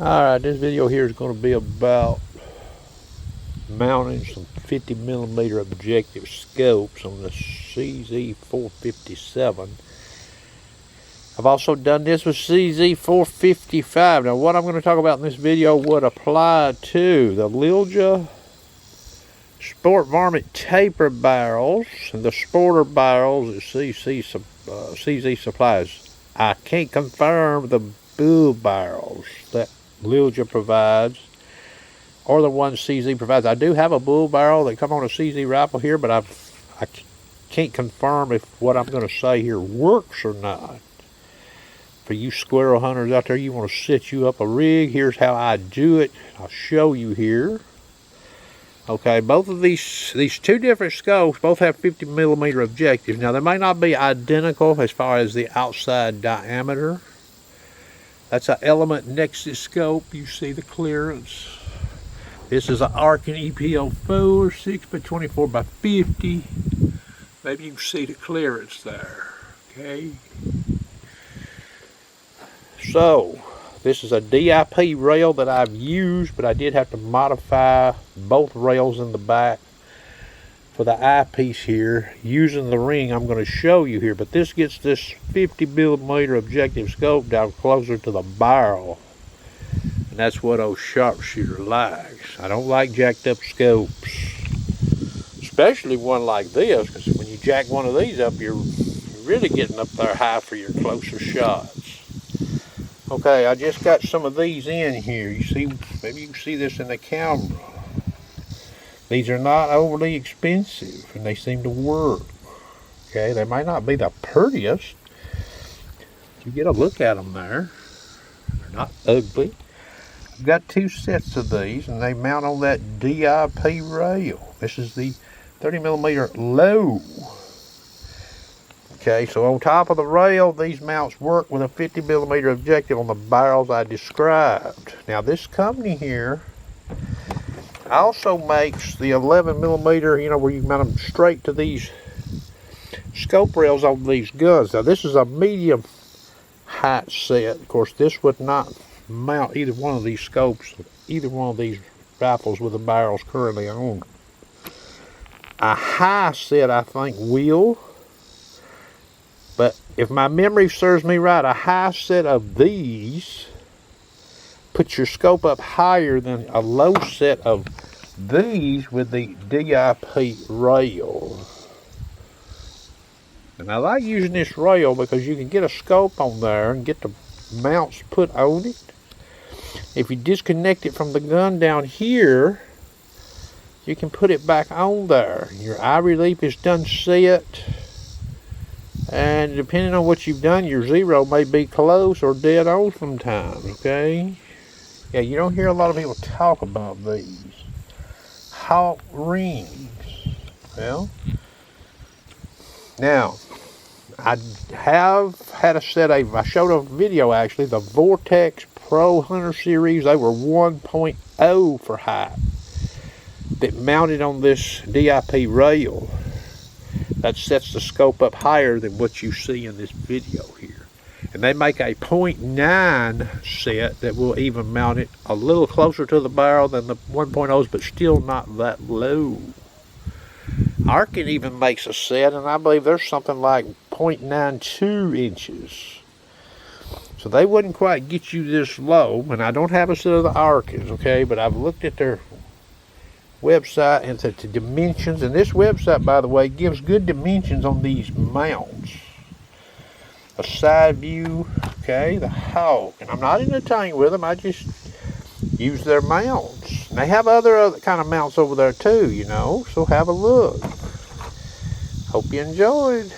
Alright, this video here is going to be about mounting some 50mm objective scopes on the CZ457. I've also done this with CZ455. Now what I'm going to talk about in this video would apply to the Lilja Sport Varmint taper barrels and the sporter barrels that CZ supplies. I can't confirm the bull barrels that Lilja provides or the one CZ provides. I do have a bull barrel that come on a CZ rifle here, but I can't confirm if what I'm going to say here works or not. For you squirrel hunters out there, you want to set you up a rig, here's how I do it. I'll show you here. Okay, both of these two different scopes both have 50mm objectives. Now they may not be identical as far as the outside diameter. That's an Element Nexus scope. You see the clearance. This is an Arkin EPO4 6x24x50. Maybe you can see the clearance there. Okay. So this is a DIP rail that I've used, but I did have to modify both rails in the back for the eyepiece here using the ring I'm going to show you here. But this gets this 50mm objective scope down closer to the barrel, and that's what old sharpshooter likes. I don't like jacked up scopes, especially one like this, because when you jack one of these up, you're really getting up there high for your closer shots. Okay, I just got some of these in here. You see, maybe you can see this in the camera. These are not overly expensive, and they seem to work. Okay, they might not be the prettiest. You get a look at them there. They're not ugly. I've got two sets of these, and they mount on that DIP rail. This is the 30mm low. Okay, so on top of the rail, these mounts work with a 50mm objective on the barrels I described. Now this company here also makes the 11mm, you know, where you mount them straight to these scope rails on these guns. Now this is a medium height set. Of course, this would not mount either one of these scopes, either one of these rifles with the barrels currently on. A high set, I think, will. But if my memory serves me right, a high set of these puts your scope up higher than a low set of these with the DIP rail. And I like using this rail because you can get a scope on there and get the mounts put on it. If you disconnect it from the gun down here, you can put it back on there. Your eye relief is done set. And depending on what you've done, your zero may be close or dead on sometimes, okay? Yeah, you don't hear a lot of people talk about these. Hot rings. Well, now, I have had a set of, I showed a video actually, the Vortex Pro Hunter Series. They were 1.0 for height that mounted on this DIP rail. That sets the scope up higher than what you see in this video here. And they make a 0.9 set that will even mount it a little closer to the barrel than the 1.0s, but still not that low. Arkin even makes a set, and I believe there's something like 0.92 inches. So they wouldn't quite get you this low, and I don't have a set of the Arkins, okay, but I've looked at their website and the dimensions, and this website, by the way, gives good dimensions on these mounts. A side view, okay, the hawk, and I'm not in a tank with them, I just use their mounts. And they have other kind of mounts over there too, you know, so have a look. Hope you enjoyed.